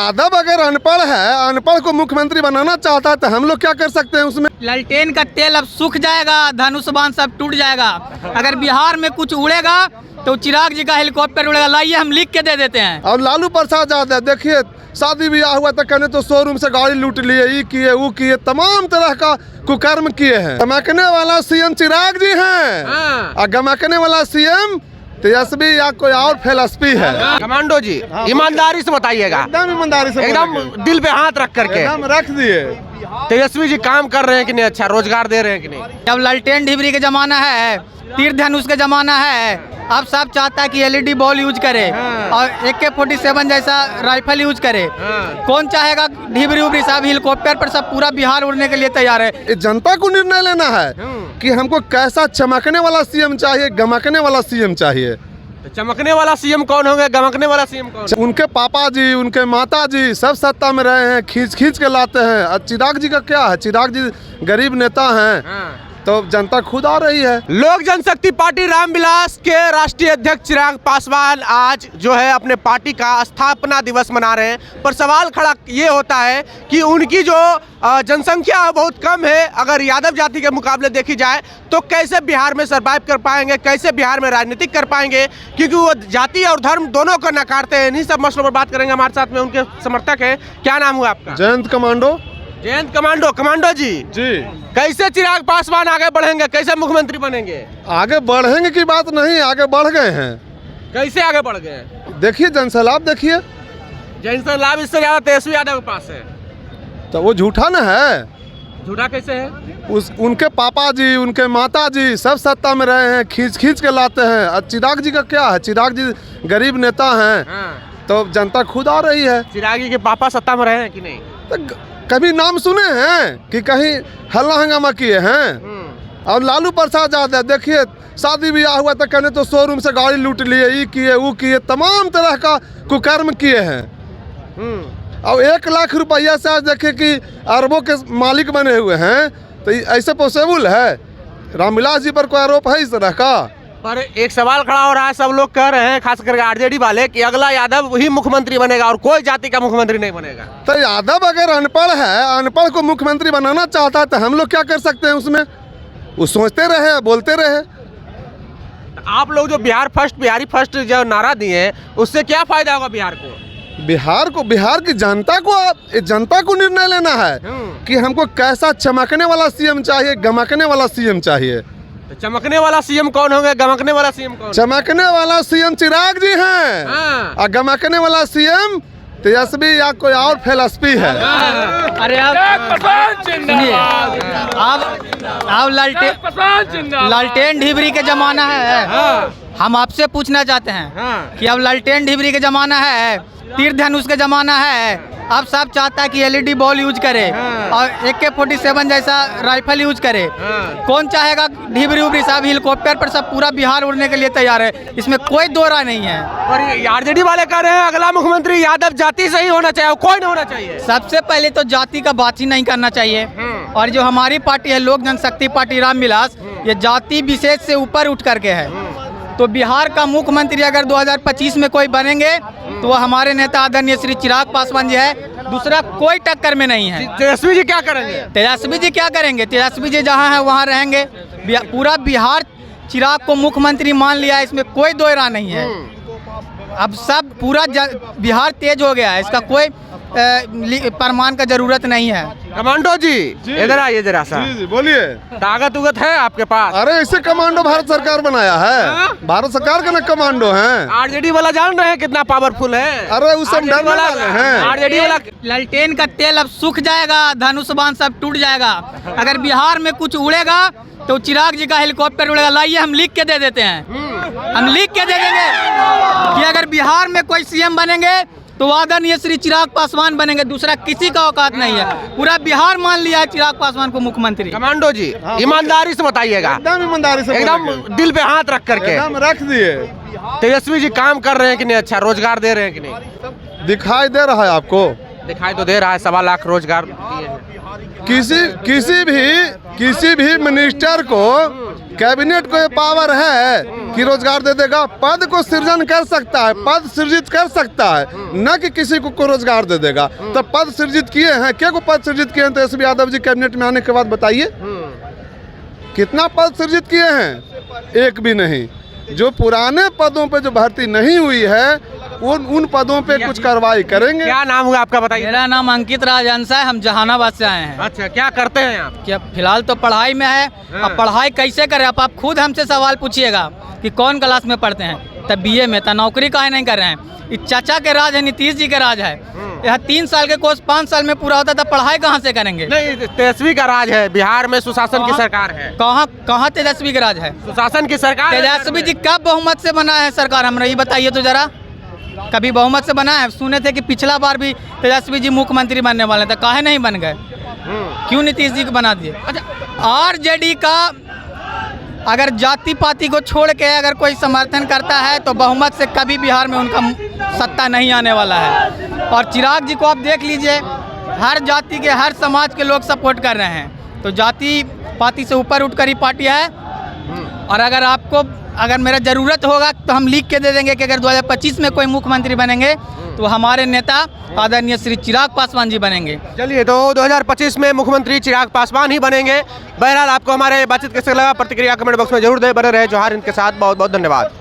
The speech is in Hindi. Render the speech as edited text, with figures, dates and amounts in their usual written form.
यादव अगर अनपढ़ है, अनपढ़ को मुख्यमंत्री बनाना चाहता है तो हम लोग क्या कर सकते हैं उसमें? लालटेन का तेल अब सूख जाएगा, धनुष बाण सब टूट जाएगा। अगर बिहार में कुछ उड़ेगा तो चिराग जी का हेलीकॉप्टर उड़ेगा। लाइए हम लिख के दे देते हैं। और लालू प्रसाद यादव देखिए, शादी ब्याह हुआ तो कहने तो शोरूम से गाड़ी लूट लिए, ये किए वो किए, तमाम तरह का कुकर्म किए हैं। गमकने वाला सीएम चिराग जी हैं और गमकने वाला सीएम तेजस्वी या कोई और फिलॉसफी है। कमांडो जी ईमानदारी से बताइएगा, एकदम ईमानदारी से एकदम दिल पे हाथ रख करके एकदम रख दिए। तेजस्वी जी काम कर रहे हैं कि नहीं, अच्छा रोजगार दे रहे हैं कि नहीं? अब लालटेन ढिबरी के जमाना है, तीर धनुष के जमाना है। अब सब चाहता है कि एलईडी बॉल यूज करे और AK-47 जैसा राइफल यूज करे। कौन चाहेगा ढिबरी उबरी? साहब हेलीकॉप्टर पर सब पूरा बिहार उड़ने के लिए तैयार है। ये जनता को निर्णय लेना है कि हमको कैसा चमकने वाला सीएम चाहिए, गमकने वाला सीएम चाहिए। तो चमकने वाला सीएम कौन होंगे, गमकने वाला सीएम कौन? उनके पापा जी, उनके माता जी सब सत्ता में रहे हैं, खींच खींच के लाते हैं। और चिराग जी का क्या है? चिराग जी गरीब नेता हैं तो जनता खुद आ रही है। लोक जनशक्ति पार्टी रामविलास के राष्ट्रीय अध्यक्ष चिराग पासवान आज जो है अपने पार्टी का स्थापना दिवस मना रहे हैं। पर सवाल खड़ा ये होता है कि उनकी जो जनसंख्या बहुत कम है, अगर यादव जाति के मुकाबले देखी जाए तो कैसे बिहार में सरवाइव कर पाएंगे, कैसे बिहार में राजनीतिक कर पाएंगे, क्योंकि वो जाति और धर्म दोनों को नकारते हैं। इन्हीं सब मसलों पर बात करेंगे। हमारे साथ में उनके समर्थक है। क्या नाम हुआ आपका? Jayant commando. Jayant commando. Commando ji कैसे चिराग पासवान आगे बढ़ेंगे, कैसे मुख्यमंत्री बनेंगे? आगे बढ़ेंगे की बात नहीं, आगे बढ़ गए हैं। कैसे आगे बढ़ गए? देखिए जनसैलाब देखिए, जनसैलाब इससे ज्यादा तेजस्वी यादव के पास है। तो वो झूठा न है? झूठा कैसे है? उनके पापा जी, उनके माता जी सब सत्ता में रहे हैं, खींच खींच के लाते हैं। और चिराग जी का क्या है? चिराग जी गरीब नेता हैं तो जनता खुद आ रही है। चिराग जी के पापा सत्ता में रहे हैं कि नहीं? तो कभी नाम सुने हैं कि कहीं हल्ला हंगामा किए हैं? और लालू प्रसाद यादव देखिए, शादी ब्याह हुआ तो कहने तो शोरूम से गाड़ी लूट लिए, ये किए वो किए, तमाम तरह का कुकर्म किए हैं। और 1 लाख रुपया से आज देखे कि अरबों के मालिक बने हुए हैं। तो ऐसे पॉसिबल है? रामविलास जी पर कोई आरोप है इस तरह का? पर एक सवाल खड़ा हो रहा है, सब लोग कह रहे हैं खास करके आरजेडी वाले कि अगला यादव ही मुख्यमंत्री बनेगा और कोई जाति का मुख्यमंत्री नहीं बनेगा। तो यादव अगर अनपढ़ है, अनपढ़ को मुख्यमंत्री बनाना चाहता है तो हम लोग क्या कर सकते हैं उसमें? वो सोचते रहे, बोलते रहे। आप लोग जो बिहारी फर्स्ट जो नारा दिए हैं उससे क्या फायदा होगा बिहार को? बिहार की जनता को निर्णय लेना है कि हमको कैसा चमकने वाला सीएम चाहिए, गमकने वाला सीएम चाहिए। तो चमकने वाला सीएम कौन होंगे, गमकने वाला सीएम कौन? चमकने वाला सीएम चिराग जी हैं और गमकने वाला सीएम तेजस्वी या कोई और फिलॉसफी है। अरे अब लालटेन ढिबरी के जमाना है। हम आपसे पूछना चाहते हैं कि अब लालटेन ढिबरी के जमाना है, तीर धनुष के जमाना है। अब सब चाहता है कि एलईडी बॉल यूज करे और AK-47 जैसा राइफल यूज करे। कौन चाहेगा ढिबरी उबरी? साहब हेलीकॉप्टर पर सब पूरा बिहार उड़ने के लिए तैयार है। इसमें कोई दो राय नहीं है। और आरजेडी वाले कह रहे हैं अगला मुख्यमंत्री यादव जाति से ही होना चाहिए, कोई नहीं होना चाहिए। सबसे पहले तो जाति का बात ही नहीं करना चाहिए। और जो हमारी पार्टी है लोक जनशक्ति पार्टी रामविलास, ये जाति विशेष से ऊपर उठ करके है। तो बिहार का मुख्यमंत्री अगर 2025 में कोई बनेंगे तो वो हमारे नेता आदरणीय श्री चिराग पासवान जी है, दूसरा कोई टक्कर में नहीं है। तेजस्वी जी क्या करेंगे? तेजस्वी जी क्या करेंगे? तेजस्वी जी जहाँ है वहाँ रहेंगे। पूरा बिहार चिराग को मुख्यमंत्री मान लिया है, इसमें कोई दो राय नहीं है। अब सब पूरा बिहार तेज हो गया है, इसका कोई प्रमाण का जरूरत नहीं है। कमांडो जी इधर आइए जरा सा। जी बोलिए। ताकत उगत है आपके पास? अरे ऐसे कमांडो भारत सरकार बनाया है। भारत सरकार का ना कमांडो हैं। आरजेडी वाला जान रहे हैं कितना पावरफुल है? अरे उस सब डरने वाले हैं। आरजेडी वाला लालटेन का तेल अब सूख जाएगा, धनुष बाण सब टूट जाएगा। अगर बिहार में कुछ उड़ेगा तो चिराग जी का हेलीकॉप्टर उड़ेगा। लाइए हम लिख के दे देते हैं। हम लिख के दे देंगे कि अगर बिहार में कोई सीएम बनेंगे तो आदरणीय श्री चिराग पासवान बनेंगे, दूसरा किसी का औकात नहीं है। पूरा बिहार मान लिया है चिराग पासवान को मुख्यमंत्री। कमांडो जी ईमानदारी से बताइएगा, एकदम ईमानदारी से, एकदम दिल पे हाथ रख करके एकदम रख दिए। तेजस्वी जी काम कर रहे हैं कि नहीं, अच्छा रोजगार दे रहे हैं कि नहीं? दिखाई दे रहा है आपको? दिखाई तो दे रहा है, 1.25 लाख रोजगार दिए हैं। किसी भी मिनिस्टर को कैबिनेट को ये पावर है कि रोजगार दे देगा, पद को सृजन कर सकता है, पद सृजित कर सकता है, न कि किसी को रोजगार दे देगा। तो पद सृजित किए हैं, क्या को पद सृजित किए हैं तेजस्वी यादव जी कैबिनेट में आने के बाद बताइए कितना पद सृजित किए हैं? एक भी नहीं। जो पुराने पदों पे जो भर्ती नहीं हुई है उन पदों पे कुछ कार्रवाई करेंगे। क्या नाम हुआ आपका बताइए? मेरा नाम अंकित राजहंस है, हम जहानाबाद से आए हैं। अच्छा, क्या करते हैं आप? क्या फिलहाल तो पढ़ाई में है। अब पढ़ाई कैसे करें? आप खुद हमसे सवाल पूछिएगा कि कौन क्लास में पढ़ते हैं, तब बीए में, तब नौकरी काहे नहीं कर रहे हैं? ये चाचा के राज है, नीतीश जी के राज है। यह 3 साल के कोर्स 5 साल में पूरा होता था, पढ़ाई कहाँ से करेंगे? नहीं, तेजस्वी का राज है, बिहार में सुशासन की सरकार है। कहाँ तेजस्वी का राज है? सुशासन की सरकार है। तेजस्वी जी कब बहुमत से बना है सरकार, हमरा ये बताइए तो जरा। कभी बहुमत से बना है? सुने थे कि पिछला बार भी तेजस्वी जी मुख्यमंत्री बनने वाले थे, काहे नहीं बन गए? क्यों नीतीश जी को बना दिए? अच्छा, आरजेडी का अगर जाति पाति को छोड़ के अगर कोई समर्थन करता है तो बहुमत से कभी बिहार में उनका सत्ता नहीं आने वाला है। और चिराग जी को आप देख लीजिए, हर जाति के हर समाज के लोग सपोर्ट कर रहे हैं। तो जाति पाति से ऊपर उठकर ही पार्टी है। और अगर मेरा ज़रूरत होगा तो हम लिख के दे देंगे कि अगर 2025 में कोई मुख्यमंत्री बनेंगे तो हमारे नेता आदरणीय श्री चिराग पासवान जी बनेंगे। चलिए, तो 2025 में मुख्यमंत्री चिराग पासवान ही बनेंगे। बहरहाल आपको हमारे बातचीत कैसे लगा प्रतिक्रिया कमेंट बॉक्स में जरूर दें। बने रहे जोहार हिंद के साथ। बहुत बहुत धन्यवाद।